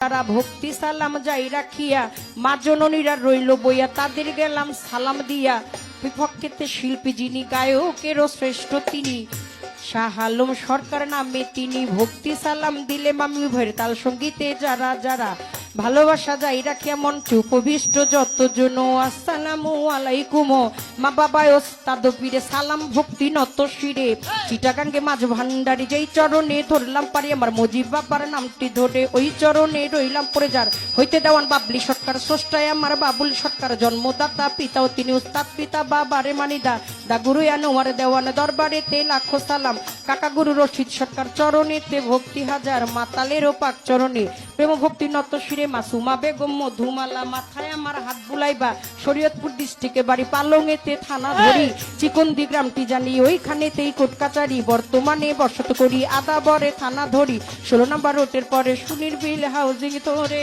তারা ভক্তি সালাম যাই রাখিয়া মা জননীরা রইল বইয়া তাদের গেলাম সালাম দিয়া বিপক্ষেতে শিল্পী যিনি গায়কেরও শ্রেষ্ঠ তিনি শাহ আলম সরকার নামে তিনি ভক্তি সালাম দিলে মামি ভয়ের তাল সঙ্গীতে যারা যারা ভালোবাসা যাই রাখিয়া মঞ্চে উপবিষ্ট যতজন আসসালামু আলাইকুম মা বাবা ওস্তাদ পীরে সালাম ভক্তি নত শিরে চিটাগাঙ্গে মাঝ ভান্ডারি যেই চরণে ধরলাম পারি আমার মজিব বাবার নামটি ধরে ওই চরণে রইলাম পরে যার হইতে দেওয়ান বাবলি সরকার স্রষ্টায় আমার বাবুল সরকার জন্মদাতা পিতাও তিনি উস্তাদ পিতা বাবারে মানিদা দা গুরু আনোয়ার দেওয়ান দরবারেতে লাখো সালাম কাকা গুরু রশিদ সরকার চরণেতে ভক্তি হাজার মাতালেরও পাক চরণে প্রেম ভক্তি নত শিরে মাসুমা বেগম মধুমালা মাথায় আমার হাত বুলাইবা শরীয়তপুর ডিস্ট্রিক্টে বাড়ি পালংয়েতে থানা ধরি চিকন্দি গ্রামটি জানি ওইখানেতেই কোর্ট কাচারি বর্তমানে বসত করি আদাবরে থানা ধরি 16 নম্বর রোডের পরে সুনির্বিল হাউজিং ধরে।